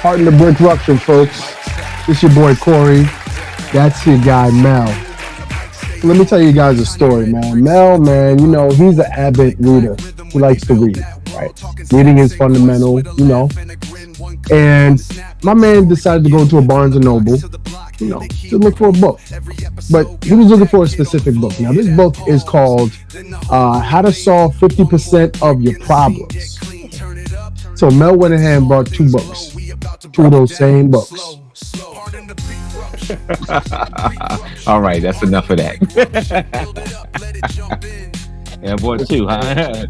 Part in the BRICKRUPTION, folks. This your boy Corey. That's your guy Mel. Let me tell you guys a story, man. Mel, man, he's an avid reader. He likes to read, right? Reading is fundamental. And my man decided to go to a Barnes and Noble, to look for a book. But he was looking for a specific book. Now, this book is called How to Solve 50% of Your Problems. So Mel went ahead and bought two books, two of those same books. All right, that's enough of that. Yeah, boy, too, huh?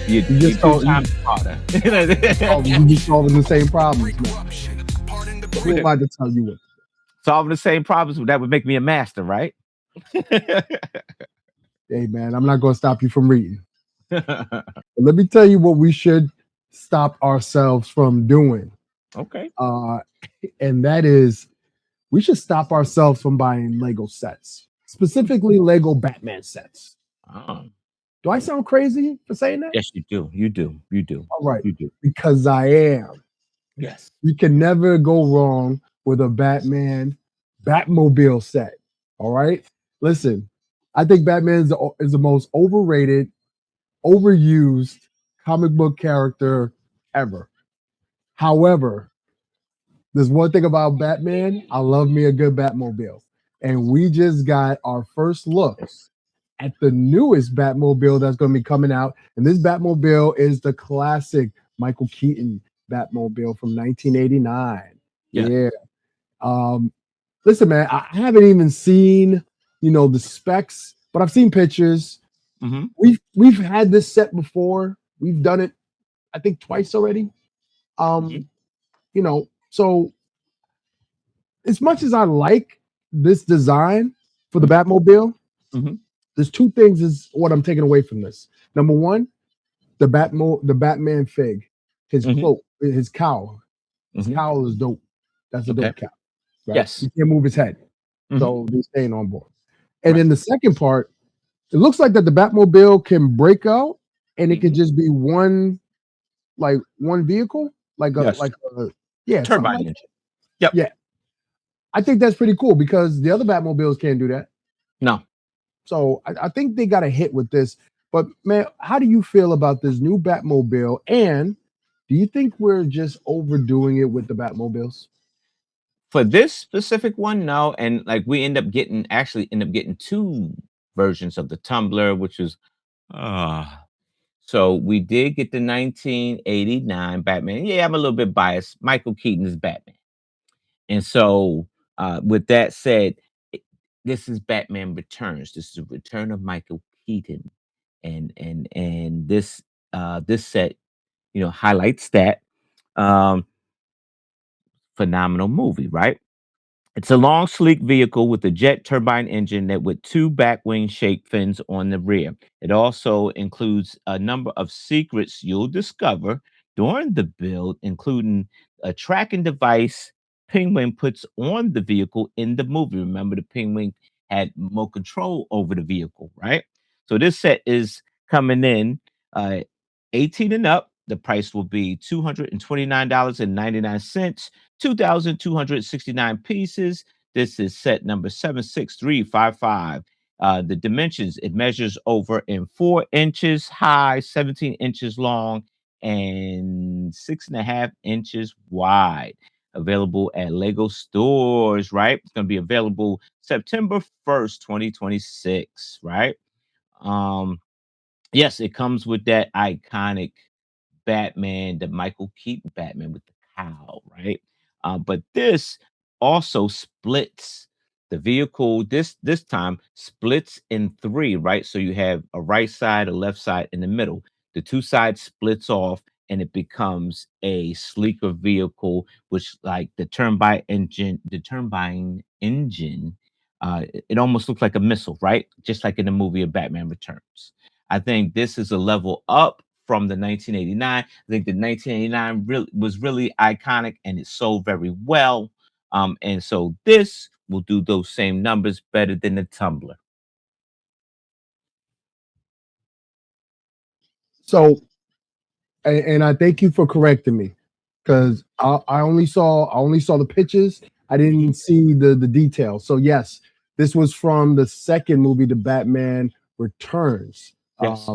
You you just two told times smarter. you just solving the same problems, man. Who am I to tell you what? Solving the same problems that would make me a master, right? Hey, man, I'm not going to stop you from reading. But let me tell you what we should stop ourselves from doing. Okay. Uh, and that is, we should stop ourselves from buying Lego sets, specifically Lego Batman sets. Oh, Do I sound crazy for saying that? yes, you do. You do. You do. All right, You do. because I am. Yes. You can never go wrong with a Batmobile set. All right. Listen, I think Batman is the most overrated, overused comic book character ever. However, there's one thing about Batman. I love me a good Batmobile. And we just got our first looks at the newest Batmobile that's going to be coming out. And this Batmobile is the classic Michael Keaton Batmobile from 1989. Yeah. Yeah. Um, Listen, man, I haven't even seen, the specs, but I've seen pictures. Mm-hmm. We've had this set before. We've done it, I think, twice already. Mm-hmm. Um, so as much as I like this design for the Batmobile, Mm-hmm. there's two things is what I'm taking away from this. Number one, the Batman fig, his Mm-hmm. cloak, his cowl. His Mm-hmm. cowl is dope. That's a Okay. dope cowl, right? Yes. He can't move his head. Mm-hmm. So they're staying on board. And Right. then the second part, it looks like that the Batmobile can break out and it can Mm-hmm. just be one vehicle, Yes. like a yeah, something Turbine like engine. Yep. yeah. I think that's pretty cool because the other Batmobiles can't do that. No. So I think they got a hit with this. But man, how do you feel about this new Batmobile? And do you think we're just overdoing it with the Batmobiles? For this specific one, no. And like we end up getting two versions of the tumbler, which was uh so we did get the 1989 Batman. Yeah, I'm a little bit biased. Michael Keaton is Batman. And so with that said, this is Batman Returns. This is the return of Michael Keaton. And this set, highlights that. Um Phenomenal movie, right? It's a long, sleek vehicle with a jet turbine engine that with two backwing shaped fins on the rear. It also includes a number of secrets you'll discover during the build, including a tracking device Penguin puts on the vehicle in the movie. Remember, the Penguin had more control over the vehicle, right? So this set is coming in uh, 18 and up. The price will be $229.99. 2,269 pieces. This is set number 76355. The dimensions, it measures over in 4 inches high, 17 inches long, and 6.5 inches wide. Available at Lego stores, right? It's going to be available September 1st, 2026, right? Um, yes, it comes with that iconic Batman, the Michael Keaton Batman with the cowl, right? But this also splits the vehicle. This time splits in three, right? So you have a right side, a left side, in the middle. The two sides splits off, and it becomes a sleeker vehicle, which like the turbine engine. It almost looks like a missile, right? Just like in the movie of Batman Returns. I think this is a level up from the 1989. I think the 1989 was really iconic and it sold very well. And so this will do those same numbers better than the Tumbler. So, and I thank you for correcting me. because I only saw the pictures. I Mhm. didn't see the details. So yes, this was from the second movie, The Batman Returns. Yes.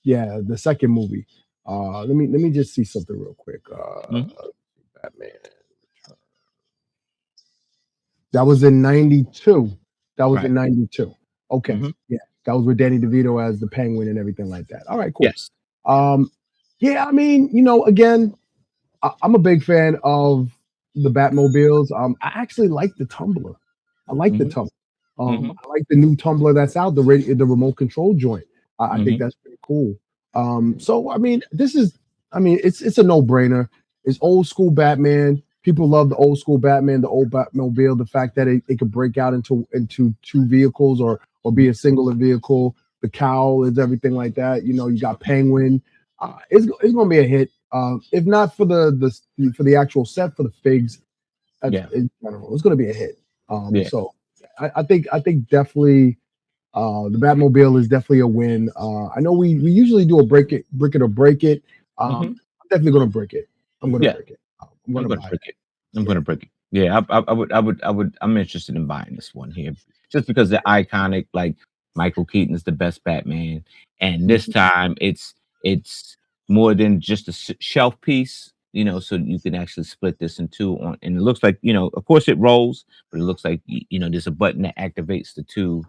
Yeah, the second movie. Let me just see something real quick. Mhm. Batman. That was in '92. That was Right. in '92. Okay, Mhm. yeah, that was with Danny DeVito as the Penguin and everything like that. All right, cool. Yes. Um, yeah, I mean, again, I'm a big fan of the Batmobiles. I actually like the Tumbler. I like the Mhm. Tumbler. Mhm. I like the new Tumbler that's out, the remote control joint. I think Mhm. that's pretty cool. So I mean, it's a no brainer. It's old school Batman. People love the old school Batman, the old Batmobile. The fact that it could break out into two vehicles or be Mhm. a singular vehicle. The cowl is everything like that. You got Penguin. It's gonna be a hit. If not for the actual set for the figs Yeah. in general, it's gonna be a hit. Yeah. So I think definitely the Batmobile is definitely a win. I know we usually do a brick it or break it. Mhm. I'm definitely gonna break it. I'm gonna Yeah. break it. I'm I'm gonna gonna buy break that. it. I'm Yeah. gonna break it. Yeah, I'm interested in buying this one here just because the iconic, like Michael Keaton's the best Batman, and this Mhm. time it's more than just a shelf piece, so you can actually split this in two on, and it looks like of course it rolls, but it looks like there's a button that activates the two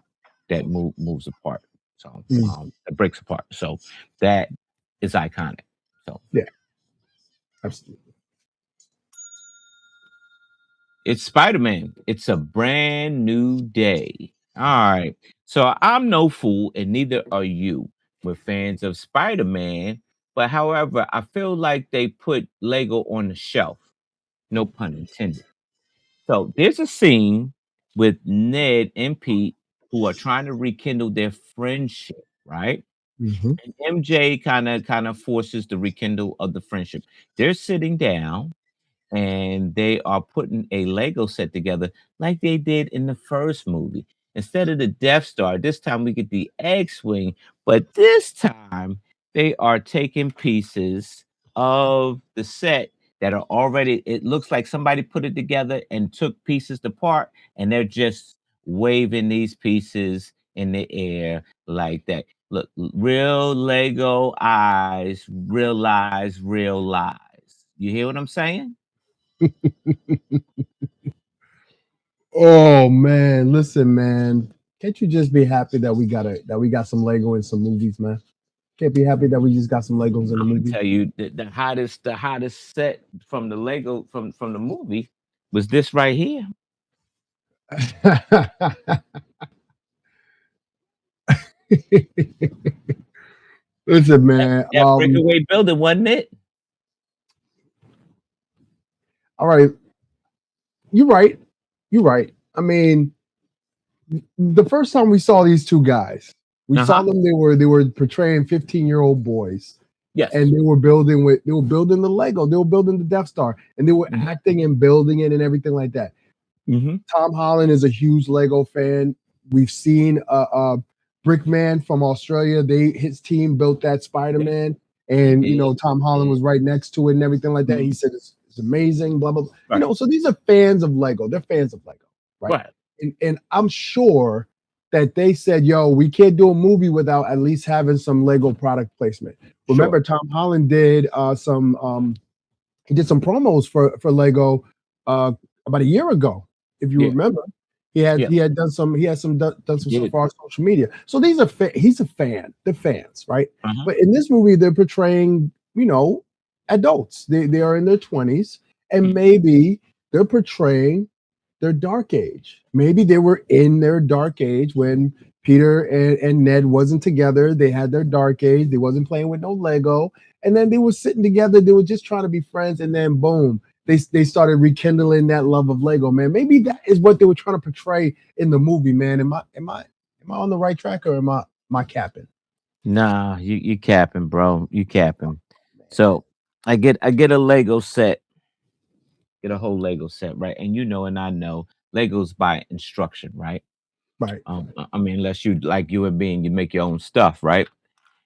that moves apart, so Mm. it breaks apart. So that is iconic. So Yeah, absolutely. it's Spider-Man. It's a brand new day. All right. So I'm no fool, and neither are you. We're fans of Spider-Man, but however, I feel like they put Lego on the shelf. No pun intended. So there's a scene with Ned and Pete who are trying to rekindle their friendship, right? Hmm. And MJ kind of forces the rekindle of the friendship. They're sitting down and they are putting a Lego set together like they did in the first movie. Instead of the Death Star, this time we get the X-Wing, but this time they are taking pieces of the set that are already, it looks like somebody put it together and took pieces apart, and they're just waving these pieces in the air like that. Look, real Lego eyes, realize real lies. You hear what I'm saying? Oh man, listen, man. Can't you just be happy that we got some Lego in some movies, man? Can't be happy that we just got some Legos in the Imma movie. tell you the hottest set from the Lego from the movie was this right here. Listen, man. That breakaway building, wasn't it? All right, you're right. You're right. I mean, the first time we saw these two guys, we saw Uh-huh. them. They were portraying 15-year-old boys, and Yes. they were building the Lego. They were building the Death Star, and they were Mhm, acting and building it and everything like that. mhm. Tom Holland is a huge Lego fan. We've seen Brickman from Australia. His team built that Spider Yeah, Man, he and did, Tom he Holland did. was right next to it and everything like that. He Mhm. said it's amazing. Blah blah blah. Right, So these are fans of Lego. They're fans of Lego, right? right. And I'm sure that they said, "Yo, we can't do a movie without at least having some Lego product placement." Sure. Remember, Tom Holland did some he did some promos for Lego uh, about a year ago, if you Yeah, remember. He had yeah, he had done he some stuff did. for our social media. So these are he's a fan. They're fans, right? Uh-huh. But in this movie, they're portraying adults. They are in their 20s, and Mhm. maybe they're portraying their dark age. Maybe they were in their dark age when Peter and Ned wasn't together. They had their dark age. They wasn't playing with no Lego. And then they were sitting together. They were just trying to be friends. And then boom, they started rekindling that love of Lego, man. Maybe that is what they were trying to portray in the movie, man. Am I on the right track or am I capping? Nah, you capping, bro. You capping. So I get a Lego set, get a whole Lego set, right? And and I know Legos by instruction, right? Right. I mean, unless you like you and being, you make your own stuff, right?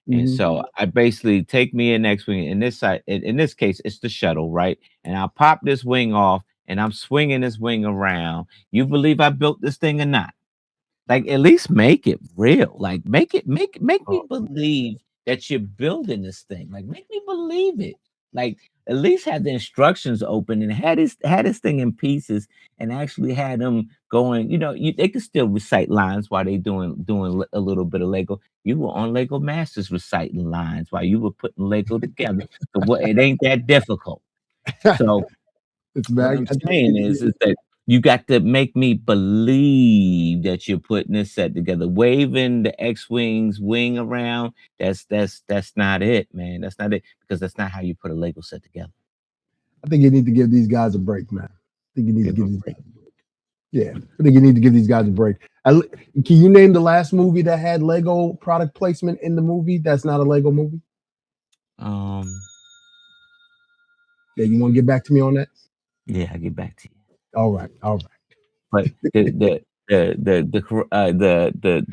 And Hmm. so I basically take me an X-wing. In this side, in this case, it's the shuttle, right? And I'll pop this wing off, and I'm swinging this wing around. You believe I built this thing or not? Like, at least make it real. Like, make me Oh, believe that you're building this thing. Like, make me believe it. Like, at least have the instructions open and had this thing in pieces and actually had them going. They could still recite lines while they doing a little bit of Lego. You were on Lego Masters reciting lines while you were putting Lego together. So what? It ain't that difficult. So it's what bad. I'm saying is that you got to make me believe that you're putting this set together. Waving the X-Wings wing around, that's not it, man. That's not it, because that's not how you put a Lego set together. I think you need to give these guys a break, man. I think you need to Give give 'em these a break. guys a break. Yeah, I think you need to give these guys a break. Can you name the last movie that had Lego product placement in the movie? That's not a Lego movie. Um, Yeah, you want to get back to me on that? yeah, I'll get back to you. All right, all right. But the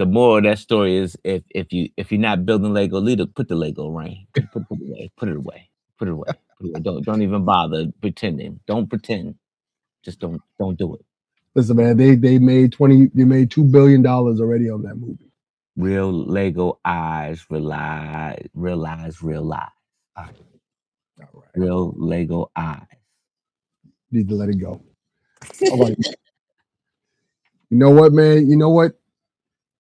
moral of that story is, if you're not building Lego, put the Lego away. Put it away. Put it away. Put it away. Put it away. Don't even bother pretending. Don't pretend. Just don't do it. Listen, man, they made $2 billion already on that movie. Real Lego eyes realize real lies. All right, all right. Real Lego eyes. Need to let it go. All right. You know what, man? You know what?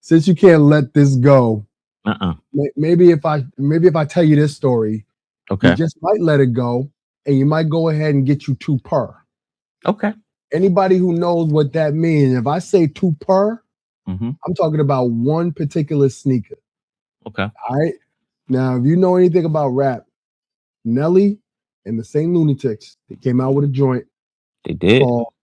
Since you can't let this go, Uh-uh. maybe if I tell you this story, you Okay. just might let it go, and you might go ahead and get you two per. Okay. Anybody who knows what that means, if I say two per, Hmm. I'm talking about one particular sneaker. Okay. All right. Now, if you know anything about rap, Nelly and the Saint Lunatics, they came out with a joint They did. called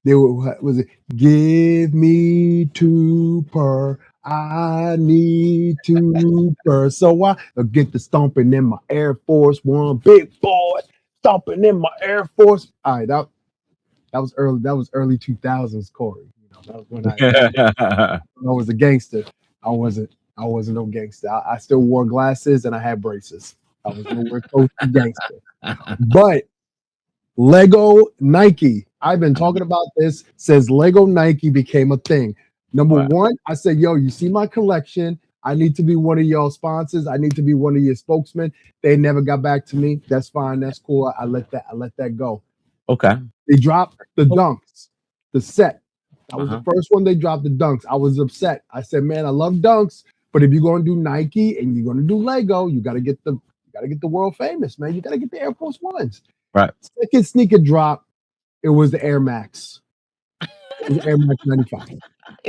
they were what was it? Give me two per. I need two per. So I get the stomping in my Air Force One, big boy, stomping in my Air Force. All right, that was early. That was early 2000s, Corey. That was when I was a gangster. I wasn't. I wasn't no gangster. I still wore glasses and I had braces. I was nowhere close to gangster. But Lego Nike. I've been talking about this since Lego Nike became a thing. Number Right. one, I said, yo, you see my collection. I need to be one of y'all sponsors. I need to be one of your spokesmen. They never got back to me. That's fine. That's cool. I let that go. Okay. They dropped the dunks, the set. That was the Uh-huh. first one they dropped the dunks. I was upset. I said, man, I love dunks, but if you're gonna do Nike and you're gonna do Lego, you gotta get the world famous, man. You gotta get the Air Force Ones. Right. Second sneaker drop, it was the Air Max. It was Air Max 95.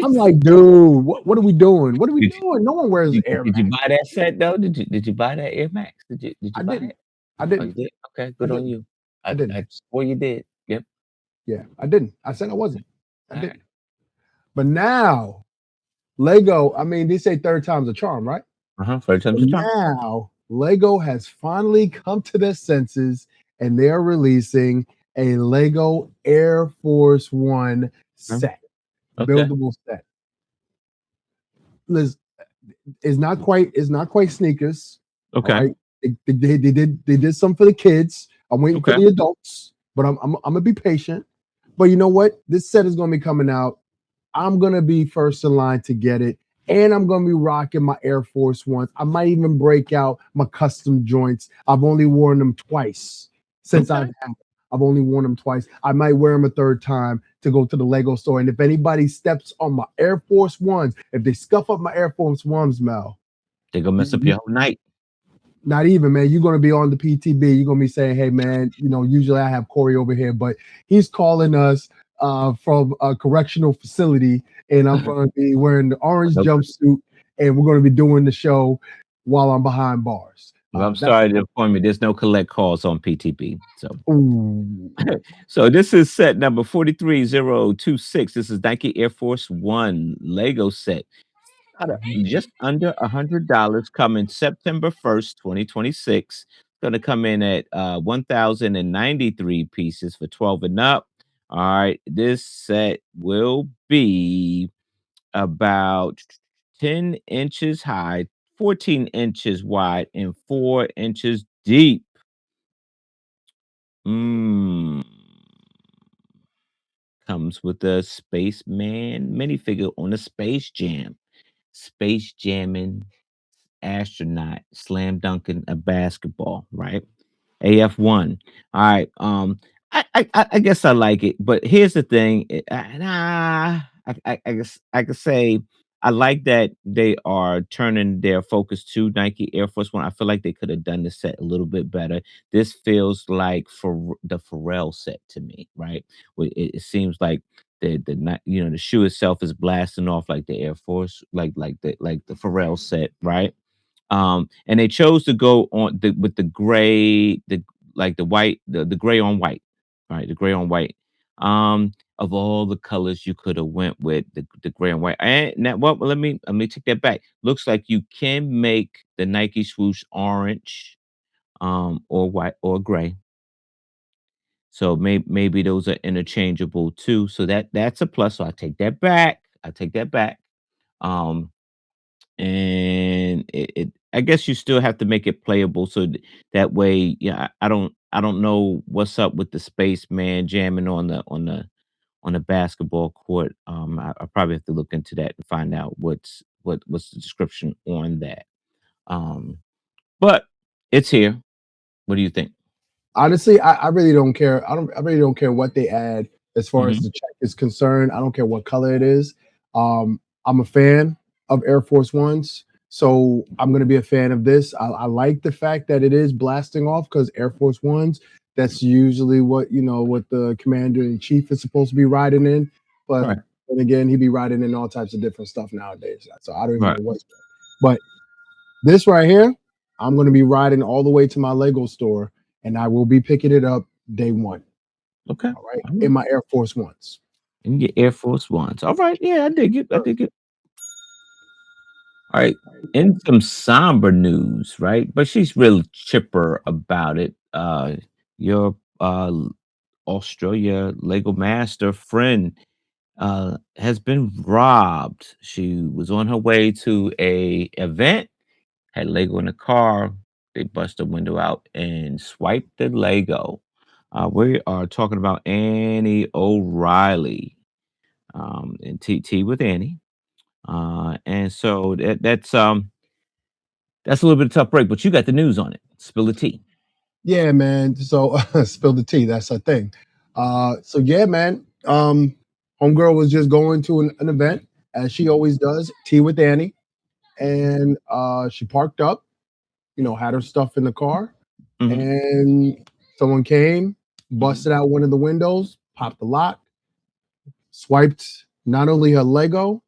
I'm like, dude, what are we doing? What are we Did doing? No one wears you Air did you Max. buy that set though? Did you buy that Air Max? Did you I buy didn't. it? I Oh, you didn't. did? Okay, I good on didn't. you. I didn't. I swore you did. Yep. Yeah, I didn't. I said I wasn't. I All right. didn't. But now, Lego, I mean, they say third time's a charm, right? Uh-huh. First time's But a charm. now Lego has finally come to their senses and they're releasing a Lego Air Force One Huh? set, Okay. buildable set. Liz, it's not quite sneakers. All Okay. right. They did some for the kids. I'm waiting for Okay. the adults, but I'm gonna be patient. But you know what? This set is gonna be coming out. I'm gonna be first in line to get it, and I'm gonna be rocking my Air Force Ones. I might even break out my custom joints. I've only worn them twice since Okay. I've had them. I've only worn them twice. I might wear them a third time to go to the Lego store. And if anybody steps on my Air Force Ones, if they scuff up my Air Force Ones, Mel, They gonna mess up your whole night. not even, man. You're gonna be on the PTB. You're gonna be saying, "Hey, man, usually I have Corey over here, but he's calling us from a correctional facility, and I'm gonna be wearing the orange Nope. jumpsuit, and we're gonna be doing the show while I'm behind bars." Well, I'm That's sorry to inform you, there's no collect calls on PTB. So ooh, so this is set number 43026. This is Nike Air Force One Lego set. Just under $100, coming September 1st, 2026. Gonna come in at 1,093 pieces for 12 and up. All right, this set will be about 10 inches high, 14 inches wide and 4 inches deep. Mm. Comes with a spaceman minifigure on a Space Jam. Space jamming astronaut slam dunking a basketball, right? AF1. All right. I guess I like it, but here's the thing. I guess I could say I like that they are turning their focus to Nike Air Force One. I feel like they could have done the set a little bit better. This feels like for the Pharrell set to me, right? It seems like the shoe itself is blasting off like the Air Force, like the Pharrell set, right? And they chose to go on with the gray, the white, the gray on white, right? The gray on white. Of all the colors you could have went with the gray and white. And now, well, let me take that back. Looks like you can make the Nike swoosh orange, or white or gray. So maybe those are interchangeable too. So that's a plus. So I take that back. I take that back. Um, and I guess you still have to make it playable so that way, yeah, I don't know what's up with the spaceman jamming on the basketball court. I probably have to look into that and find out what's the description on that. Um, but it's here. What do you think? Honestly, I really don't care. I really don't care what they add as far as Hmm. the check is concerned. I don't care what color it is. I'm a fan of Air Force Ones, so I'm gonna be a fan of this. I like the fact that it is blasting off because Air Force Ones, that's usually what what the commander in chief is supposed to be riding in. But Right. then again, he be riding in all types of different stuff nowadays. So I don't even Right. know what's. But this right here, I'm going to be riding all the way to my Lego store, and I will be picking it up day one. Okay. All right, All in right. my Air Force Ones. And your Air Force Ones. All right. Yeah, I dig it. I dig it. All right. In some somber news, right? But she's real chipper about it. Your Australia Lego master friend has been robbed. She was on her way to a event, had Lego in the car. They bust the window out and swiped the Lego. We are talking about Annie O'Reilly, and TT with Annie. And so that's a little bit of tough break, but you got the news on it. Spill the tea. Yeah, man. So spill the tea. That's her thing. So yeah, man. Homegirl was just going to an event as she always does, tea with Annie, and she parked up. Had her stuff in the car, Mhm. and someone came, Mhm. busted out one of the windows, popped the lock, swiped not only her Lego,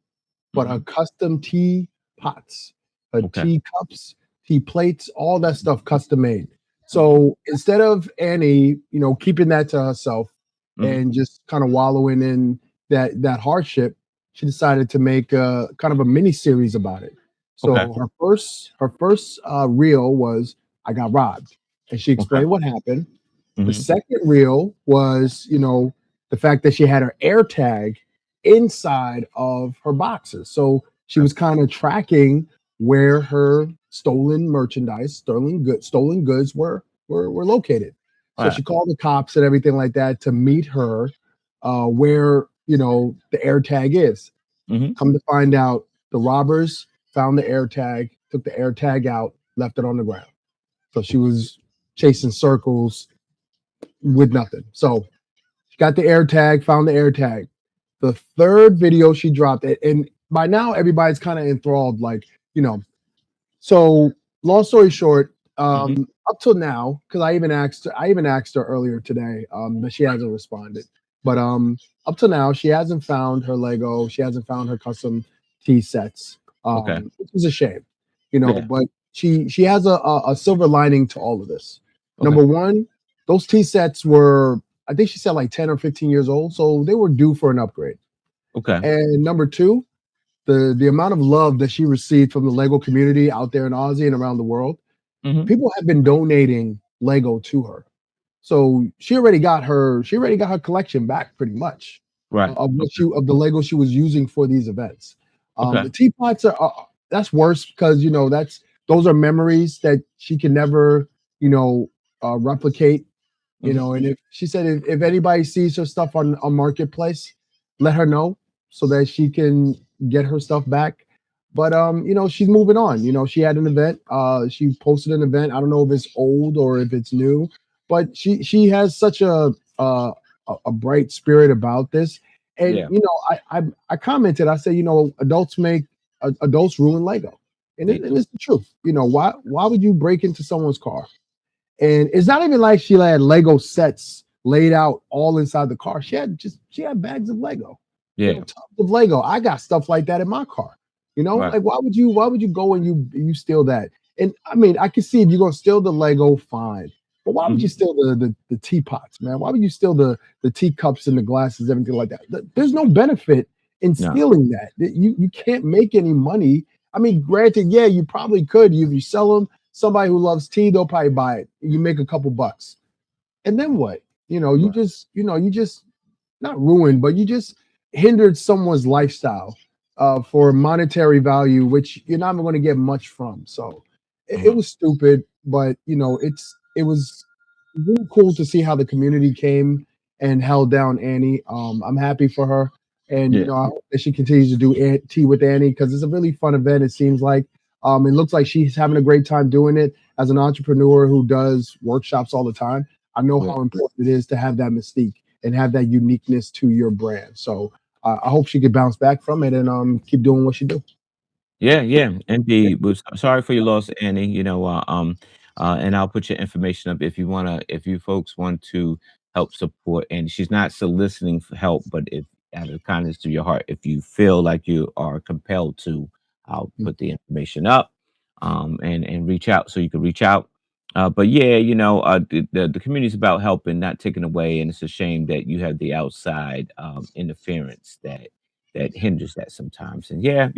but her Mhm. custom tea pots, her Okay. tea cups, tea plates, all that stuff custom made. Okay. So instead of Annie, keeping that to herself Mhm. and just kind of wallowing in that hardship, she decided to make a kind of a mini series about it. Okay. So her first reel was I got robbed, and she Okay. explained what happened. The Mhm. second reel was, the fact that she had her air tag inside of her boxes. So she Okay. was kind of tracking where her stolen merchandise, stolen goods were located. So Alright. she called the cops and everything like that to meet her where the air tag is. Mhm. Come to find out, the robbers found the air tag, took the air tag out, left it on the ground. So she was chasing circles with nothing. So she got the air tag, found the air tag. The third video she dropped it, and by now everybody's kind of enthralled, like, you know. So long story short, Mhm. up till now, because I even asked her earlier today, but she hasn't responded. But up till now, she hasn't found her Lego, she hasn't found her custom tea sets, Okay. which is a shame, Yeah. but she has a silver lining to all of this. Okay. Number one, those tea sets were, I think she said, like 10 or 15 years old, so they were due for an upgrade. Okay. And number two, the amount of love that she received from the Lego community out there in Aussie and around the world, Mhm. people have been donating Lego to her. So she already got her collection back pretty much Right. of Okay. the Lego she was using for these events. Okay. The teapots that's worse because that's those are memories that she can never you know replicate. Mhm. And if she said if anybody sees her stuff on marketplace, let her know so that she can get her stuff back. But she's moving on. She had an event. She posted an event. I don't know if it's old or if it's new, but she has such a bright spirit about this. And Yeah. I commented. I said, adults ruin Lego, and, They and do. it's the truth. Why would you break into someone's car? And it's not even like she had Lego sets laid out all inside the car. She had bags of Lego, Yeah. tons of Lego. I got stuff like that in my car. Right. Like why would you go and you steal that? And I mean, I can see if you're gonna steal the Lego, fine. But why would you Mhm. steal the teapots, man? Why would you steal the teacups and the glasses, everything like that? There's no benefit in No. stealing that. You can't make any money. I mean, granted, yeah, you probably could. You sell them. Somebody who loves tea, they'll probably buy it. You make a couple bucks, and then what? Right. You just not ruined, but you just hindered someone's lifestyle for monetary value, which you're not going to get much from. So it Mhm. was stupid, but it was really cool to see how the community came and held down Annie. I'm happy for her, and Yeah. I hope that she continues to do tea with Annie because it's a really fun event. It seems like. It looks like she's having a great time doing it as an entrepreneur who does workshops all the time. I know Yeah. how important it is to have that mystique and have that uniqueness to your brand. So I hope she could bounce back from it and keep doing what she do. Yeah, yeah, indeed. Was sorry for your loss, Annie. And I'll put your information up if you folks want to help support. And she's not soliciting for help, but if out of the kindness to your heart, if you feel like you are compelled to, I'll put the information up, and reach out so you can reach out. But yeah, the community is about helping, not taking away, and it's a shame that you have the outside interference that hinders that sometimes. And yeah,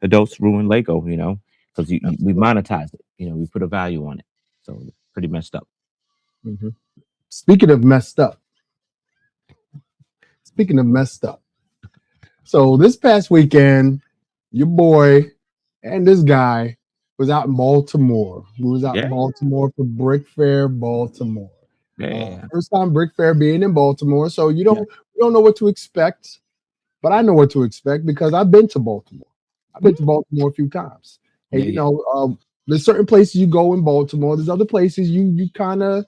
adults ruin Lego, because we Absolutely. monetize it. We put a value on it. So it's pretty messed up. Mhm. Speaking of messed up, speaking of messed up. So this past weekend, your boy and this guy was out in Baltimore. We was out in Yeah, Baltimore for Brick Fair, Baltimore. yeah, First time Brick Fair being in Baltimore, so yeah, you don't know what to expect. But I know what to expect because I've been to Baltimore. I've been to mm, Baltimore a few times, and yeah, yeah, there's certain places you go in Baltimore. There's other places you kind of,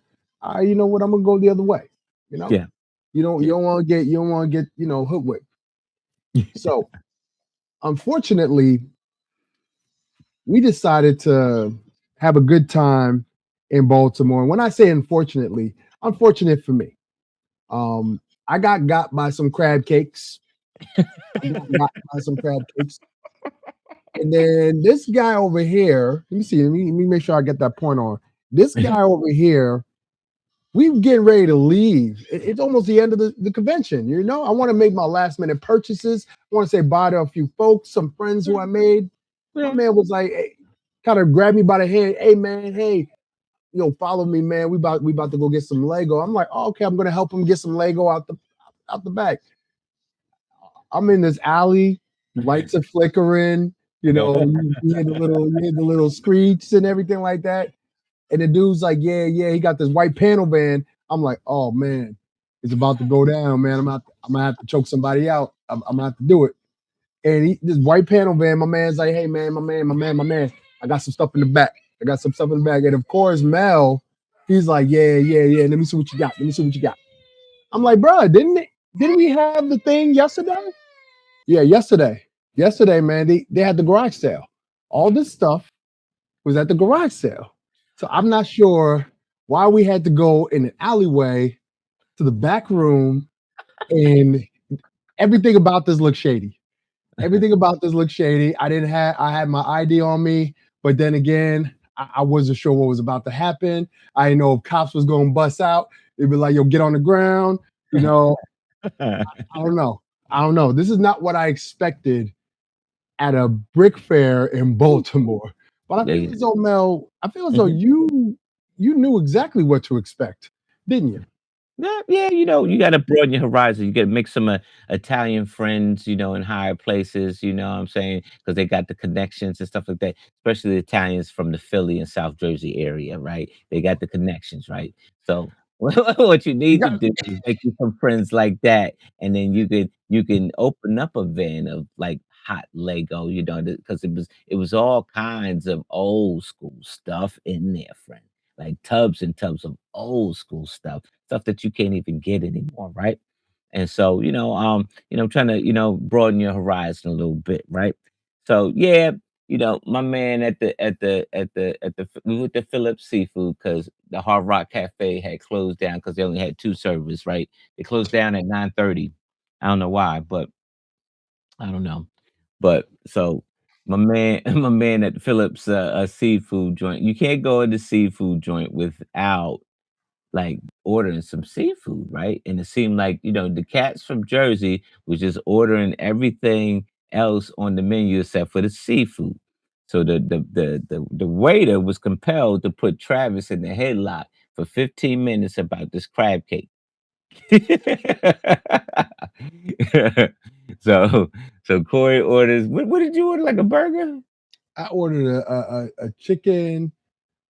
you know what, I'm gonna go the other way. You know, yeah, you yeah. don't want to get hoodwinked. So unfortunately, we decided to have a good time in Baltimore. And when I say unfortunately, unfortunate for me. I got by some crab cakes. I got by some crab cakes. And then this guy over here, let me see, let me make sure I get that point on. This guy over here, we getting ready to leave. It's almost the end of the convention. I want to make my last minute purchases. I want to say bye to a few folks, some friends who I made. My Yeah. man was like, hey, kind of grabbed me by the hand. Hey man, hey, follow me, man. We about to go get some Lego. I'm like, oh, okay, I'm gonna help him get some Lego out the back. I'm in this alley, lights are flickering. You hear the little screech and everything like that. And the dude's like, yeah, yeah, he got this white panel van. I'm like, oh man, it's about to go down, man. I'm gonna have to choke somebody out. I'm gonna have to do it. And this white panel van, my man's like, hey man, my man, I got some stuff in the back. I got some stuff in the back. And of course, Mel, he's like, yeah, yeah, yeah. Let me see what you got. Let me see what you got. I'm like, bro, didn't we have the thing yesterday? Yeah, yesterday. Yesterday, man, they had the garage sale. All this stuff was at the garage sale. So I'm not sure why we had to go in an alleyway to the back room, and everything about this looked shady. Everything about this looked shady. I had my ID on me, but then again, I wasn't sure what was about to happen. I didn't know if cops was gonna bust out. They'd be like, yo, get on the ground. You know, I don't know. I don't know. This is not what I expected at a brick fair in Baltimore. But I Yeah, feel yeah. as though Mel, I feel as though Mhm. you knew exactly what to expect, didn't you? Yeah, yeah, you gotta broaden your horizon. You gotta make some, Italian friends, in higher places, you know what I'm saying? Because they got the connections and stuff like that, especially the Italians from the Philly and South Jersey area, right? They got the connections, right? So, what you You need to got do is make you some friends like that, and then you can open up a van of, like, hot Lego, because it was all kinds of old school stuff in there, friend, like tubs and tubs of old school stuff that you can't even get anymore, right? And so, trying to, broaden your horizon a little bit, right? So yeah, my man we went to Phillips Seafood because the Hard Rock Cafe had closed down because they only had two servers, right? They closed down at 9:30. I don't know why, but I don't know. But so my man, my man at Phillips seafood joint, you can't go in the seafood joint without like ordering some seafood, right? And it seemed like, the cats from Jersey was just ordering everything else on the menu except for the seafood. So the waiter was compelled to put Travis in the headlock for 15 minutes about this crab cake. so so Corey orders what did you order, like a burger? I ordered a chicken.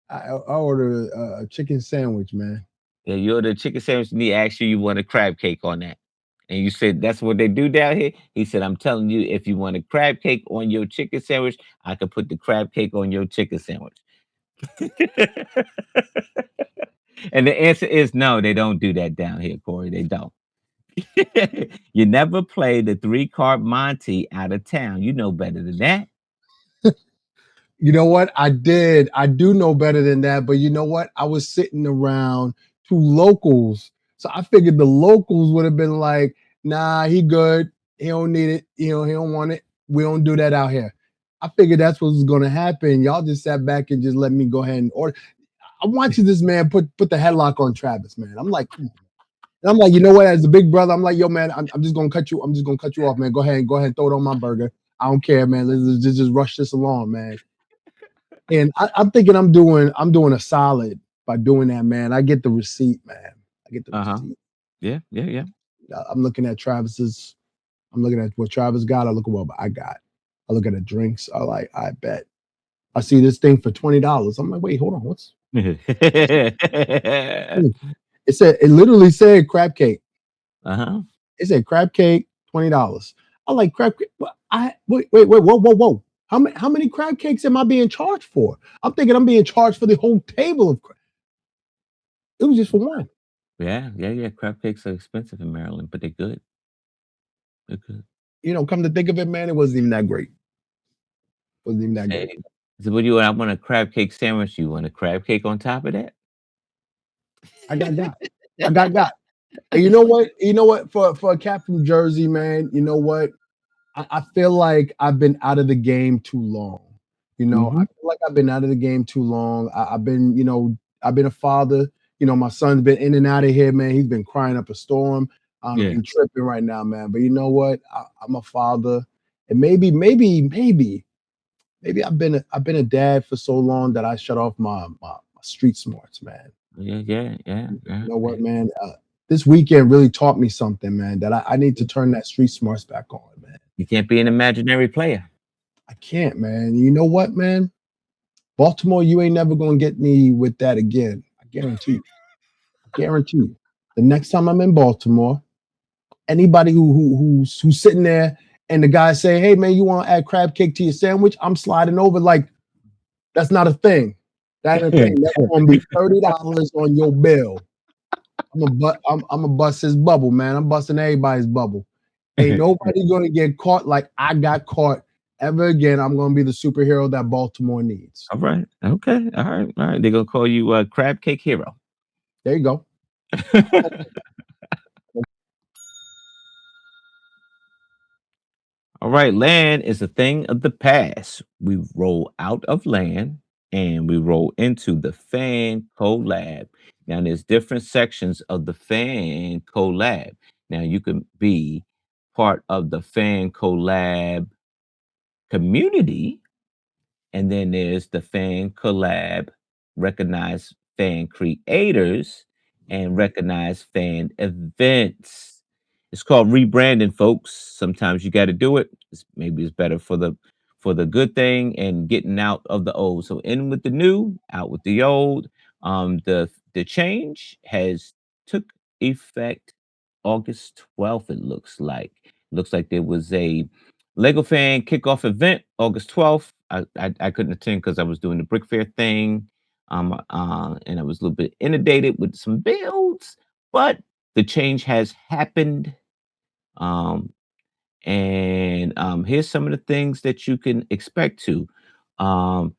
I ordered a chicken sandwich, man. Yeah, you ordered a chicken sandwich and he asked you want a crab cake on that. And you said, "That's what they do down here?" He said, "I'm telling you, if you want a crab cake on your chicken sandwich, I could put the crab cake on your chicken sandwich." And the answer is no, they don't do that down here, Corey. They don't. You never play the three-card Monte out of town. You know better than that. You know what? I did. I do know better than that. But you know what? I was sitting around two locals. So I figured the locals would have been like, nah, he good. He don't need it. He don't want it. We don't do that out here. I figured that's what was gonna happen. Y'all just sat back and just let me go ahead and order. I'm watching this man put the headlock on Travis, man. I'm like, come on. And I'm like, you know what? As a big brother, I'm like, yo, man, I'm just gonna cut you. I'm just gonna cut you off, man. Go ahead and throw it on my burger. I don't care, man. Let's just rush this along, man. And I'm thinking I'm doing a solid by doing that, man. I get the receipt, man. I get the Uh-huh. receipt. Yeah, yeah, yeah. I'm looking at Travis's. I'm looking at what Travis got. I look at what I got. I look at the drinks. I like. I bet. I see this thing for $20. I'm like, wait, hold on. It said it literally said crab cake. Uh-huh. It said crab cake, $20. I like crab cake. I whoa. How many crab cakes am I being charged for? I'm thinking I'm being charged for the whole table of. It was just for one. Yeah, yeah, yeah. Crab cakes are expensive in Maryland, but they're good. They're good. Come to think of it, man, it wasn't even that great. Wasn't even that Say, great. so what do you want? I want a crab cake sandwich. You want a crab cake on top of that? I got. I got. And you know what? You know what? For a cat from Jersey, man, you know what? I feel like I've been out of the game too long. I Mhm. feel like I've been out of the game too long. I've been a father. My son's been in and out of here, man. He's been crying up a storm. Yeah. He tripping right now, man. But you know what? I'm a father, and maybe I've been a dad for so long that I shut off my street smarts, man. Yeah, yeah, yeah, You yeah, know yeah. what, man? This weekend really taught me something, man. That I need to turn that street smarts back on, man. You can't be an imaginary player. I can't, man. You know what, man? Baltimore, you ain't never gonna get me with that again. I guarantee you. I guarantee you. The next time I'm in Baltimore, anybody who's sitting there and the guy say, "Hey, man, you want to add crab cake to your sandwich?" I'm sliding over like that's not a thing. That ain't a thing. That's gonna be $30 on your bill. I'm a bust his bubble, man. I'm busting everybody's bubble. Ain't nobody gonna get caught like I got caught ever again. I'm gonna be the superhero that Baltimore needs. All right. Okay. All right. All right. They're gonna call you a crab cake hero. There you go. All right, land is a thing of the past. We roll out of land and we roll into the Fan Colab. Now, there's different sections of the Fan Colab. Now, you can be part of the Fan Colab community, and then there's the Fan Collab recognized fan creators. and recognized fan events. It's called rebranding, folks. Sometimes you got to do it. Maybe it's better for the good thing and getting out of the old. So in with the new, out with the old. The change has took effect August 12th. It looks like there was a Lego fan kickoff event August 12th. I couldn't attend because I was doing the Brick Fair thing, and I was a little bit inundated with some builds, but the change has happened. Um, and here's some of the things that you can expect to. Um,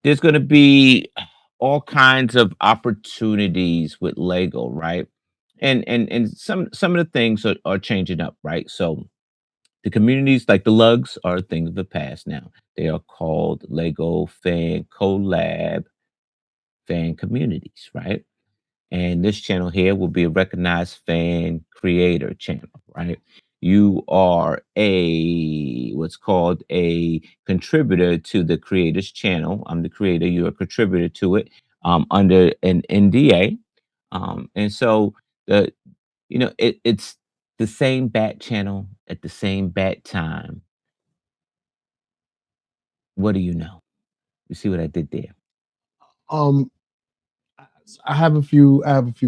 there's going to be all kinds of opportunities with Lego, right? And some of the things are changing up, right? So the communities like the lugs are a thing of the past now. They are called Lego Fan Colab fan communities, right? And this channel here will be a recognized fan creator channel, right? You are a what's called a contributor to the creators channel. I'm the creator, you're a contributor to it under an NDA. And so the it's the same bat channel at the same bat time. What do you know? You see what I did there? Um, I have a few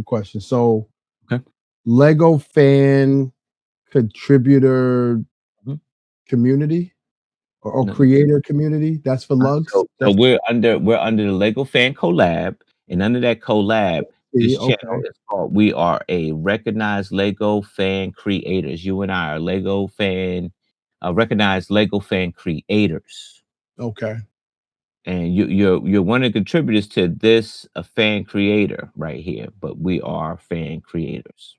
questions. So Okay. Lego fan contributor Mhm. community or No, creator community. That's for lugs. so That's we're under the Lego Fan Collab, and under that collab, this see, channel okay, is called We Are a Recognized Lego Fan Creators. You and I are Lego fan, recognized Lego fan creators, okay. and you're one of the contributors to this a fan creator right here. But we are fan creators.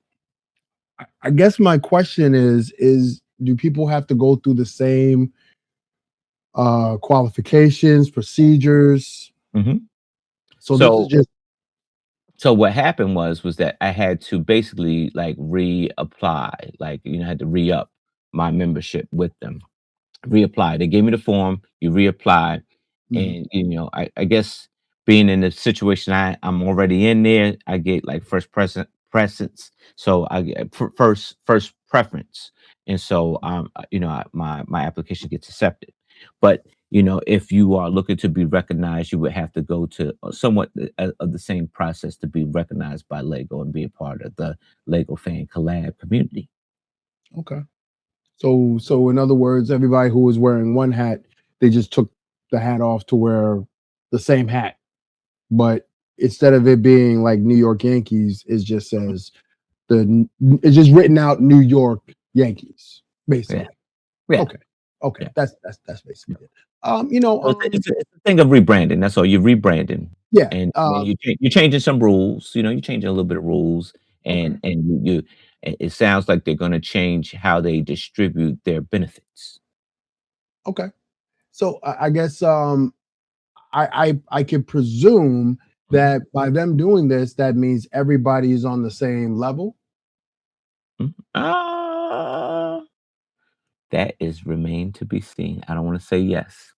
I guess my question is do people have to go through the same qualifications, procedures? Mhm. So this is So just so what happened was that I had to basically like reapply, like had to re-up my membership with them. Reapply. They gave me the form, you reapply, mhm, and I guess being in the situation I'm already in there, I get like first presence, so I get first preference, and so my application gets accepted. But if you are looking to be recognized, you would have to go to somewhat of the same process to be recognized by Lego and be a part of the Lego Fan Collab community. okay. So in other words, everybody who was wearing one hat, they just took the hat off to wear the same hat, but instead of it being like New York Yankees, it just says it's just written out New York Yankees, Yeah, basically. yeah, Okay. Okay. yeah. That's Yeah. basically it. You know, So it's a thing of rebranding. That's all. You're rebranding, yeah. and you're changing some rules. You're changing a little bit of rules, Okay. and it sounds like they're going to change how they distribute their benefits. Okay. So I guess I could presume Mhm, that by them doing this, that means everybody is on the same level. mhm. That is remain to be seen. I don't wanna say yes.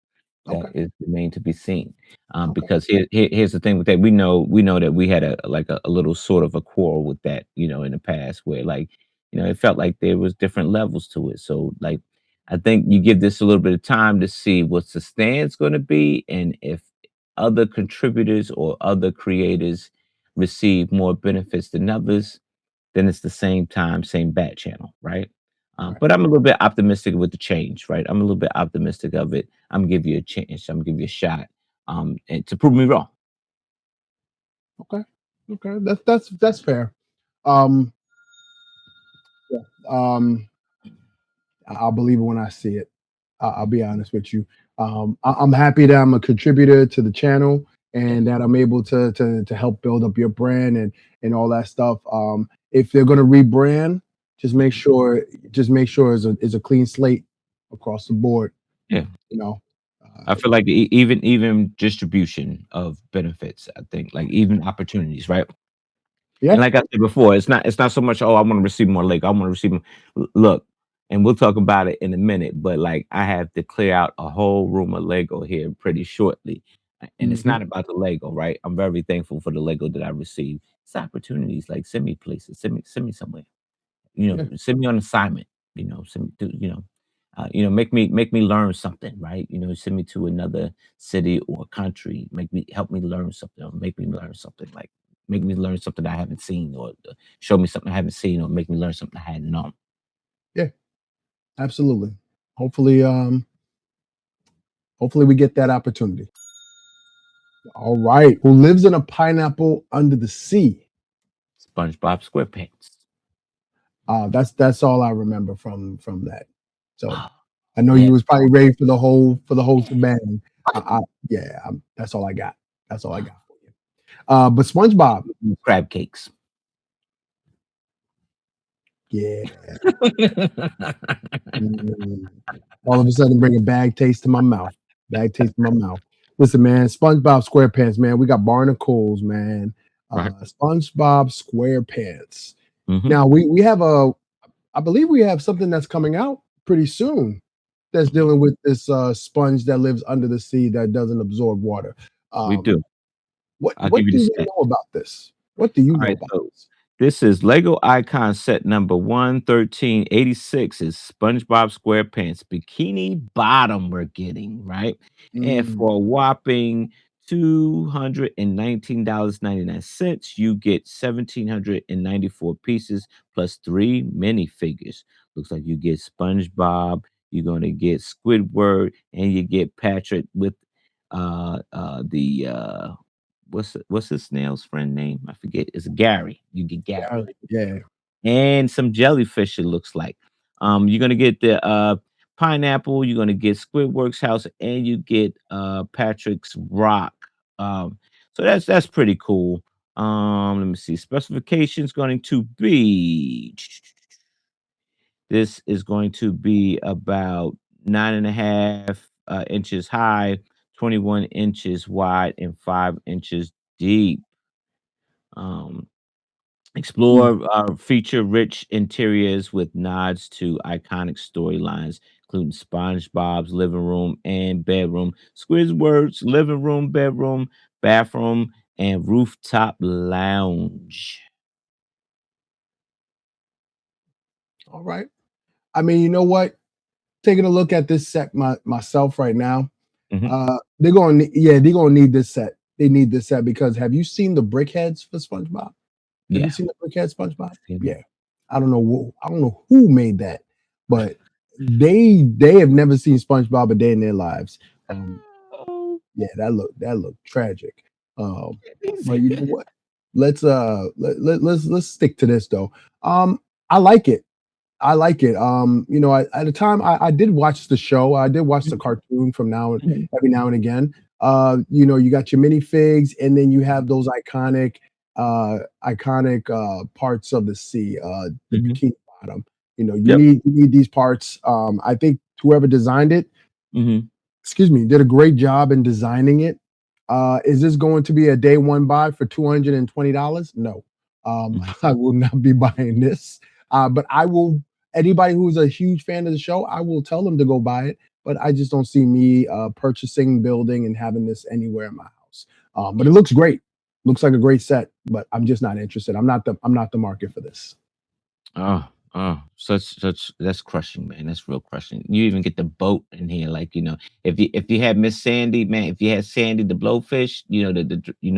That Okay. is remain to be seen, Okay. because here's the thing with that. We know that we had a little sort of a quarrel with that, in the past where, like, it felt like there was different levels to it. So, like, I think you give this a little bit of time to see what's the stance gonna be, and if other contributors or other creators receive more benefits than others, then it's the same time, same bat channel, right? Right. But I'm a little bit optimistic with the change, right? I'm a little bit optimistic of it. I'm gonna give you a chance. I'm gonna give you a shot, and to prove me wrong. Okay. Okay. That's fair. Um. Yeah. I'll believe it when I see it. I'll be honest with you. I'm happy that I'm a contributor to the channel Yeah, and that I'm able to help build up your brand and all that stuff. If they're gonna rebrand, just make mhm, sure it's a clean slate across the board. yeah. You know. I feel like even distribution of benefits. I think like even opportunities, right? And Yeah. like I said before, it's not so much, oh, I want to receive more Lego. I want to receive more. Look, and we'll talk about it in a minute. But like I have to clear out a whole room of Lego here pretty shortly. And it's Mhm. not about the Lego, right? I'm very thankful for the Lego that I received. It's opportunities, like send me places, send me somewhere. Yeah, Send me on assignment. Send me to, make me learn something, right? Send me to another city or country. Help me learn something, or make me learn something. Like make me learn something I haven't seen, or show me something I haven't seen, or make me learn something I hadn't known. yeah, absolutely. Hopefully, hopefully we get that opportunity. All right. Who lives in a pineapple under the sea? SpongeBob SquarePants. That's all I remember from that. So Oh, I know you yeah, was probably ready for the whole shebang. Yeah, that's all I got. That's all I got for you. But SpongeBob, crab cakes. yeah. Mm. All of a sudden, bring a bad taste to my mouth. Bad taste in my mouth. Listen, man, SpongeBob SquarePants, man. We got Barnacles, man. Right. SpongeBob SquarePants. Hmm. Now we have I believe we have something that's coming out pretty soon that's dealing with this sponge that lives under the sea that doesn't absorb water. We Um, do. I'll give what you do the you stat. know about this? What do you All know right, about so this? this is Lego Icon set number 11386 is SpongeBob SquarePants Bikini Bottom we're getting, right? And Mm, for a whopping $219.99, you get 1,794 pieces plus 3 minifigures. Looks like you get SpongeBob, you're gonna get Squidward, and you get Patrick with the what's his snail's friend name? I forget. It's Gary. You get Gary yeah, yeah. and some jellyfish. It looks like. You're gonna get the pineapple. You're gonna get Squidward's house, and you get Patrick's rock. So that's pretty cool. Let me see. Specifications going to be. This is going to be about 9.5 inches high, 21 inches wide, and 5 inches deep. Um, Mm. Explore feature-rich interiors with nods to iconic storylines, including SpongeBob's living room and bedroom, Squidward's living room, bedroom, bathroom, and rooftop lounge. All right. I mean, you know what? Taking a look at this set myself right now, Mhm. they're gonna need this set. They need this set because have you seen the brickheads for SpongeBob? Have you Yeah, seen the brickhead SpongeBob? seen them. Yeah. I don't know who made that, but they have never seen SpongeBob a day in their lives. Um, Oh, yeah, that looked tragic. Um, he's- but you know what? Let's stick to this though. I like it. I like it. You know, at the time I did watch the show. I did watch the cartoon from Mhm, every now and again. You know, you got your minifigs, and then you have those iconic parts of the sea, the mhm. bikini bottom. You know, Yep. you need these parts. I think whoever designed it, Mhm. excuse me, did a great job in designing it. Is this going to be a day one buy for $220? No. Mhm. I will not be buying this. But I will, anybody who's a huge fan of the show, I will tell them to go buy it. But I just don't see me purchasing, building, and having this anywhere in my house. But it looks great. Looks like a great set, but I'm just not interested. I'm not the market for this. Oh, such that's crushing, man. That's real crushing. You even get the boat in here, like if you had Miss Sandy, man, if you had Sandy the blowfish,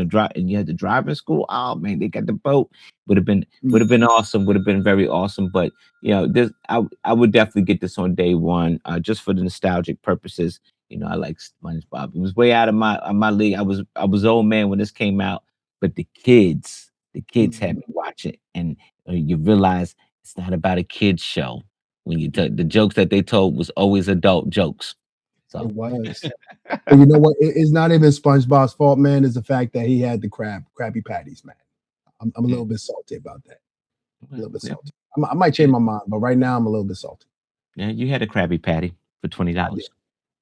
drive, and you had the driving school. Oh man, they got the boat. Would have been Mm, would have been awesome. Would have been very awesome. But this I would definitely get this on day one, just for the nostalgic purposes. I like SpongeBob. It was way out of my league. I was old man when this came out, but the kids had mm. me watch it, and you realize it's not about a kids show. When the jokes that they told was always adult jokes. It So was. But you know what? It's not even SpongeBob's fault, man. It's the fact that he had the Krabby Patties, man. I'm a yeah, little bit salty about that. A well, little bit yeah, salty. I might yeah, change my mind, but right now I'm a little bit salty. yeah, you had a Krabby Patty for twenty I did. dollars.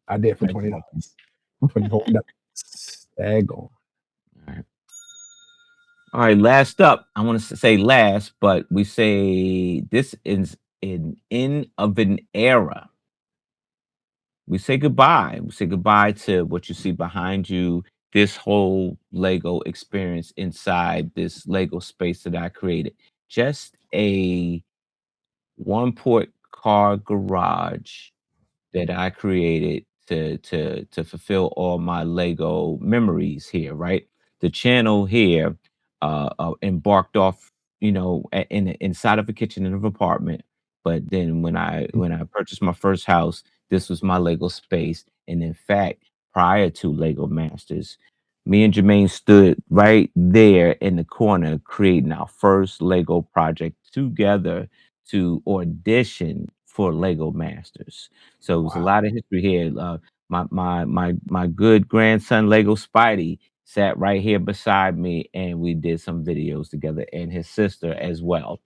I did for Right. $20. $20. Daggone. All right. All right. Last up, I want to say last, but we say this is an end of an era. We say goodbye. We say goodbye to what you see behind you. this whole Lego experience inside this Lego space that I created. Just a one port car garage that I created to fulfill all my Lego memories here, right? The channel here embarked off, inside of a kitchen in an apartment. But then when I purchased my first house, this was my Lego space. And in fact, prior to Lego Masters, me and Jermaine stood right there in the corner creating our first Lego project together to audition for Lego Masters. So it was a Wow. lot of history here. My good grandson Lego Spidey sat right here beside me, and we did some videos together, and his sister as well.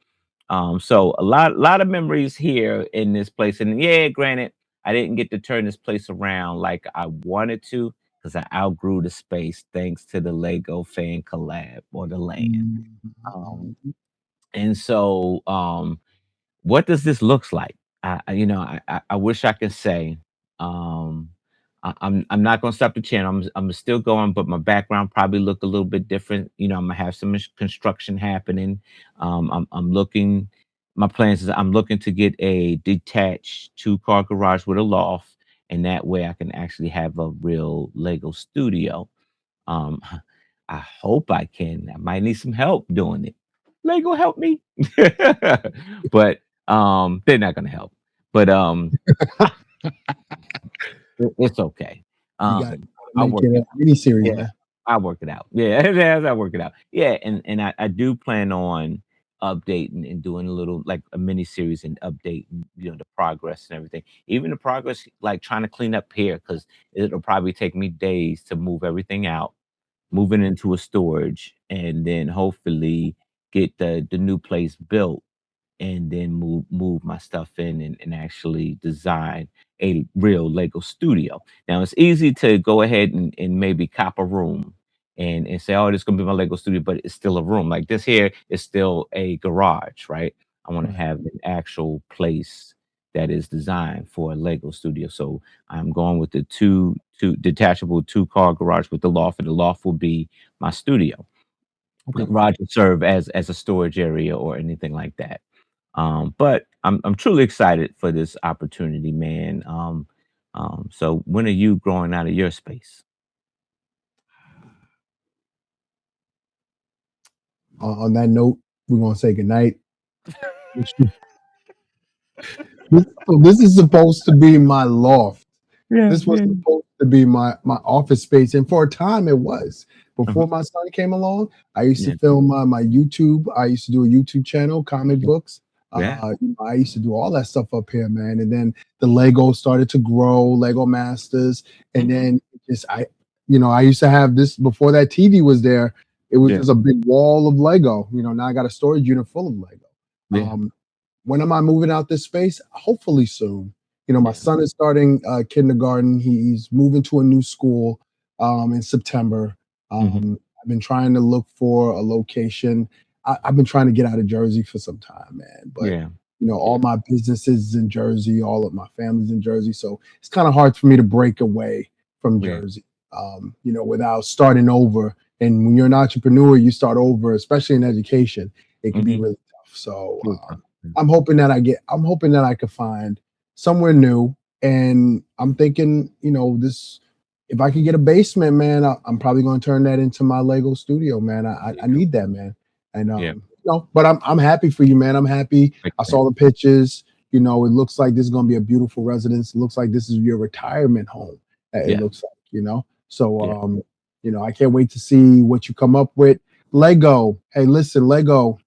So a lot of memories here in this place. And yeah, granted, I didn't get to turn this place around like I wanted to because I outgrew the space thanks to the Lego Fan Collab or the land. Mhm, Um, mhm. and so what does this looks like? I wish I could say, um, I'm not gonna stop the channel. I'm still going, but my background probably look a little bit different. I'm gonna have some construction happening. I'm looking. My plans is I'm looking to get a detached two-car garage with a loft, and that way I can actually have a real Lego studio. Um, I hope I can. I might need some help doing it. Lego help me. But they're not gonna help. But it's okay. You gotta I'll make work it it a out. mini series, Yeah, man. I'll work it out. Yeah, yeah, I'll work it out. Yeah, and I do plan on updating and doing a little like a mini series and updating, the progress and everything. Even the progress, like trying to clean up here, because it'll probably take me days to move everything out, moving into a storage, and then hopefully get the new place built, and then move my stuff in and actually design a real Lego studio. Now it's easy to go ahead and maybe cop a room and say, oh, this is gonna be my Lego studio, but it's still a room. Like this here is still a garage, right? I want to Right. have an actual place that is designed for a Lego studio. So I'm going with the two detachable two-car garage with the loft, and the loft will be my studio. The Okay. garage would serve as a storage area or anything like that. But I'm truly excited for this opportunity, man. So when are you growing out of your space? On that note, we're gonna say goodnight. Wish you this is supposed to be my loft. Yeah, This was yeah, supposed to be my office space, and for a time it was. uh-huh, Before my son came along, I used to yeah, film my YouTube. I used to do a YouTube channel, comic yeah, books. yeah, I used to do all that stuff up here, man. And then the Lego started to grow, Lego Masters, and mhm, then just I used to have this before that TV was there. It was yeah, just a big wall of Lego. Now I got a storage unit full of Lego. yeah, Um, when am I moving out this space? Hopefully soon. My yeah, son is starting kindergarten. He's moving to a new school in September. mhm, I've been trying to look for a location. I've been trying to get out of Jersey for some time, man. But yeah, all yeah, my businesses in Jersey, all of my family's in Jersey, so it's kind of hard for me to break away from yeah, Jersey. Without starting over. And when you're an entrepreneur, you start over, especially in education. It can be mhm, really tough. So real tough, mm, I'm hoping that I could find somewhere new. And I'm thinking, this, if I could get a basement, man, I'm probably going to turn that into my Lego studio, man. I, there you I go. need that, man. And, Yeah, but I'm happy for you, man. I'm happy. like I that. saw the pictures. It looks like this is going to be a beautiful residence. It looks like this is your retirement home. It Yeah, looks like. So, yeah, I can't wait to see what you come up with. Lego. Hey, listen, Lego,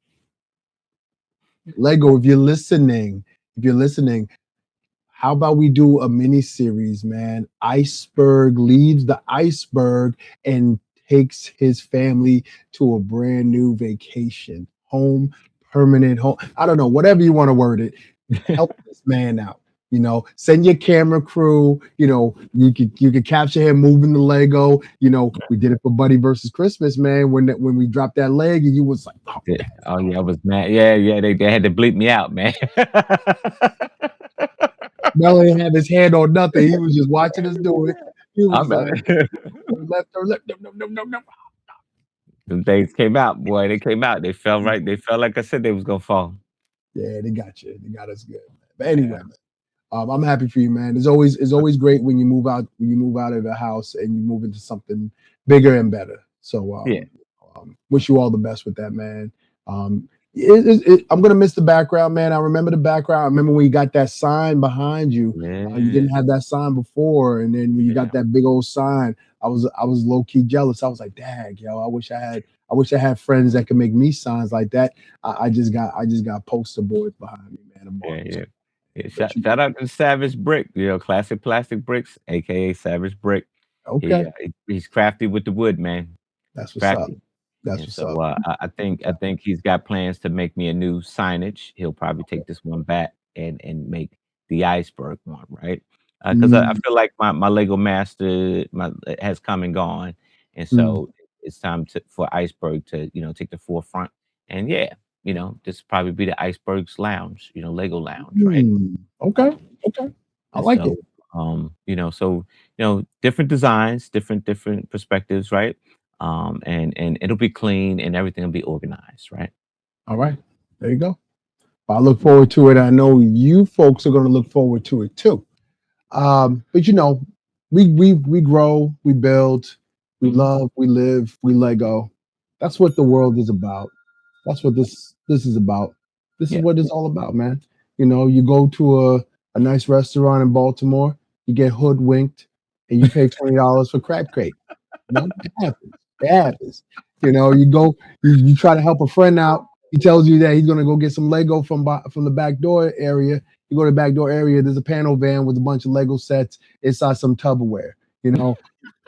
if you're listening, how about we do a mini series, man? Iceberg leaves the iceberg and takes his family to a brand new vacation home, permanent home. I don't know, whatever you want to word it. Help this man out. Send your camera crew. You could capture him moving the Lego. We did it for Buddy versus Christmas, man. When we dropped that leg, and you was like, oh, yeah. that's Oh yeah, I was mad. Yeah, yeah, they had to bleep me out, man. Mel didn't have his hand on nothing. He was just watching us do it. He was I'm like, left, turn left. No, no, no, no, no. Them days came out, boy. They came out. They fell right. They fell like I said they was gonna fall. Yeah, they got you. They got us good. Man. But Yeah. anyway, man. I'm happy for you, man. It's always great when you move out of the house and you move into something bigger and better. So Yeah. wish you all the best with that, man. I'm gonna miss the background, man. I remember the background. I remember when you got that sign behind you. You Yeah. didn't have that sign before, and then when you got Yeah. that big old sign, I was low key jealous. I was like, "Dag, yo, I wish I had friends that could make me signs like that." I just got poster boards behind me, man. I'm Yeah. marking. Yeah. Yeah. But Shout, shout out to Savage Brick, classic plastic bricks, aka Savage Brick. okay, He's crafty with the wood, man. He's that's what's up. crafty. That's And what's so up. I think he's got plans to make me a new signage. He'll probably take this one back and make the iceberg one, right? Because I Mm, feel like my Lego master has come and gone, and mm, so it's time for iceberg to take the forefront. And yeah, this probably be the iceberg's lounge, Lego lounge, right? okay, okay. I And like it. so different designs, different perspectives, right? And it'll be clean and everything will be organized, right? All right, there you go. I look forward to it. I know you folks are going to look forward to it too. But we grow, we build, we Mhm. love, we live, we Lego. That's what the world is about. That's what this is about. This is Yeah. what it's all about, man. You go to a nice restaurant in Baltimore, you get hoodwinked, and you pay $20 for crab cake. It happens. It happens. You go, you try to help a friend out. He tells you that he's gonna go get some Lego from the back door area. You go to the back door area. There's a panel van with a bunch of Lego sets inside some Tupperware. You know,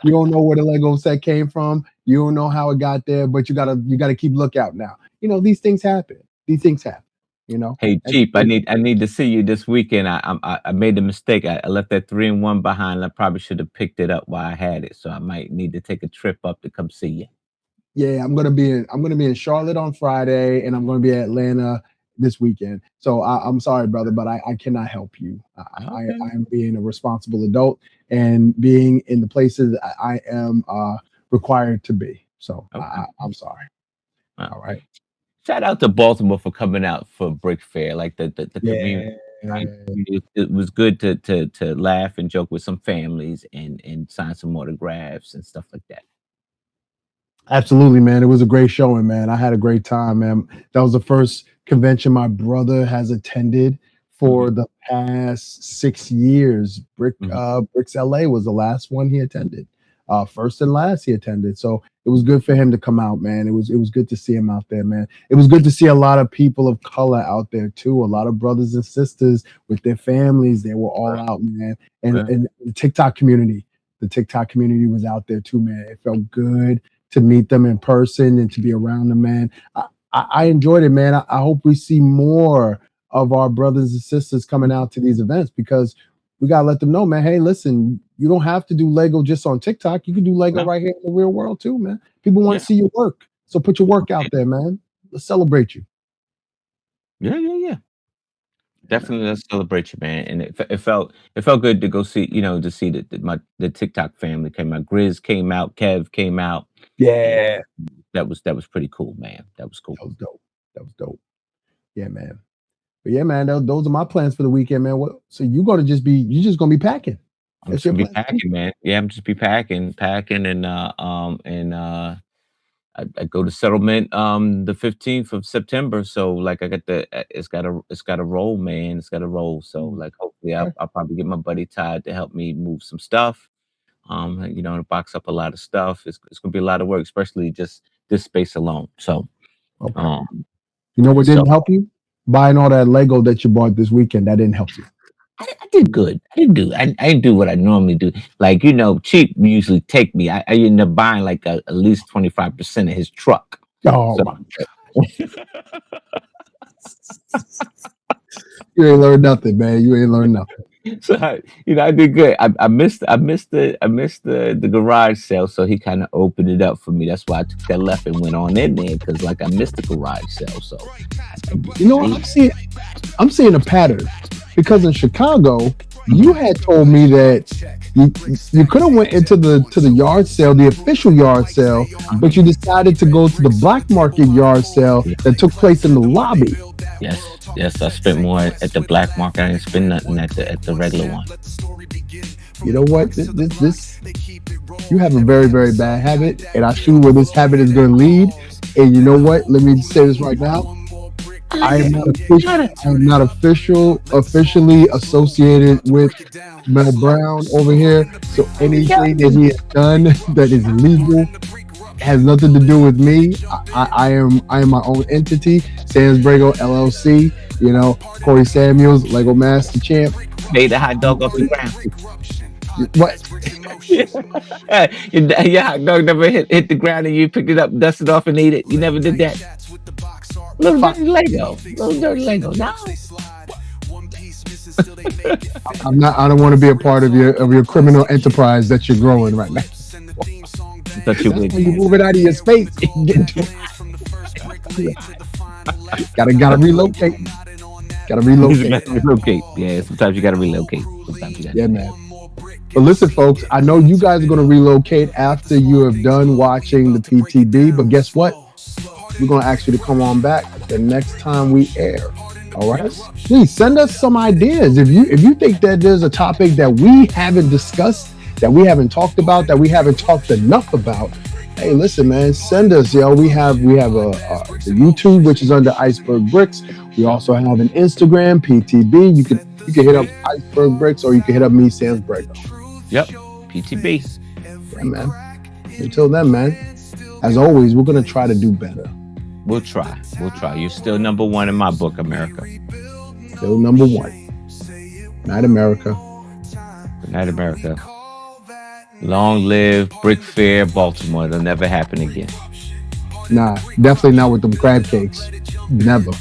you don't know where the Lego set came from. You don't know how it got there, but you gotta keep lookout now. These things happen. These things happen. Hey, And, Cheap, I and need I need to see you this weekend. I made a mistake. I left that 3-in-1 behind. I probably should have picked it up while I had it. So I might need to take a trip up to come see you. yeah, I'm gonna be in Charlotte on Friday, and I'm gonna be in Atlanta this weekend. So I'm sorry, brother, but I cannot help you. Okay. I am being a responsible adult and being in the places I am required to be. So Okay. I'm sorry. Uh, All right. Shout out to Baltimore for coming out for Brick Fair. Like the community. Yeah. Right? It was good to laugh and joke with some families and sign some autographs and stuff like that. Absolutely, man. It was a great showing, man. I had a great time, man. That was the first convention my brother has attended Mhm, for the past 6 years. mhm. Bricks LA was the last one he attended. First and last he attended. So it was good for him to come out, man. It was good to see him out there, man. It was good to see a lot of people of color out there too. A lot of brothers and sisters with their families. They were all Right. out, man. And Yeah. and the TikTok community was out there too, man. It felt good to meet them in person and to be around them, man. I enjoyed it, man. I hope we see more of our brothers and sisters coming out to these events because we gotta let them know, man. Hey, listen, you don't have to do Lego just on TikTok. You can do Lego No. right here in the real world too, man. People want Yeah. to see your work, so put your work out there, man. Let's celebrate you. Yeah. Yeah. Yeah. Yeah, man. Definitely, let's celebrate you, man. And it felt good to go see, to see the TikTok family came out. Grizz came out, Kev came out, and Yeah, that was pretty cool, man. That was cool. that was dope. That was dope. Yeah, man. But yeah, man, those are my plans for the weekend, man. So you just gonna be packing. I'm That's just your gonna be plan. packing, man. Yeah, I'm just be packing, and I go to settlement the 15th of September. So like I got it's got to roll, man. It's got to roll. So Mm, like hopefully I'll, okay. I'll probably get my buddy Todd to help me move some stuff. To box up a lot of stuff. It's gonna be a lot of work, especially just this space alone. So Okay. um You know what so didn't help you? Buying all that Lego that you bought this weekend. That didn't help you. I did good. I didn't do what I normally do. Like, Cheap usually take me. I end up buying like at least 25% of his truck. Oh So my! You ain't learned nothing, man. You ain't learned nothing. so I did good. I missed the garage sale, so he kind of opened it up for me. That's why I took that left and went on in there because like I missed the garage sale. So You know what? I'm seeing a pattern because in Chicago, you Mhm. had told me that You could have went into the yard sale, the official yard sale, but you decided to go to the black market yard sale Yeah. that took place in the lobby. Yes. I spent more at the black market. I didn't spend nothing at the regular one. You know what? This you have a very, very bad habit, and I see where this habit is going to lead. And you know what? Let me say this right now. I I like am it. not official. I am not officially associated with Mel Brown over here. So Yeah. anything that he has done that is legal has nothing to do with me. I am my own entity. Sans Brago LLC. You know, Corey Samuels, Lego Master Champ. Made the hot dog off the ground. What? Your hot dog never hit the ground and you picked it up, dusted off, and ate it. You never did that. Little Fuck. dirty Lego. Little dirty Lego. No. I'm not. I don't want to be a part of your criminal enterprise that you're growing right now. I thought you would. When you move it out of your space, gotta relocate. Gotta You relocate. gotta relocate. Yeah, sometimes you gotta relocate. Sometimes you gotta. Yeah, man. But listen, folks, I know you guys are going to relocate after you have done watching the PTB. But guess what? We're going to ask you to come on back the next time we air. All right. Please send us some ideas. If you think that there's a topic that we haven't discussed, that we haven't talked about, that we haven't talked enough about, hey, listen, man, send us. Yo, we have the YouTube, which is under Iceberg Bricks. We also have an Instagram, PTB. You can hit up Iceberg Bricks, or you can hit up me, Sans Brago. Yep. PTB. Yeah, man. Until then, man, as always, we're gonna try to do better. We'll try. We'll try. You're still number one in my book, America. Still number one. Night, America. Good night, America. Long live Brick Fair, Baltimore. It'll never happen again. Nah, definitely not with them crab cakes. Never.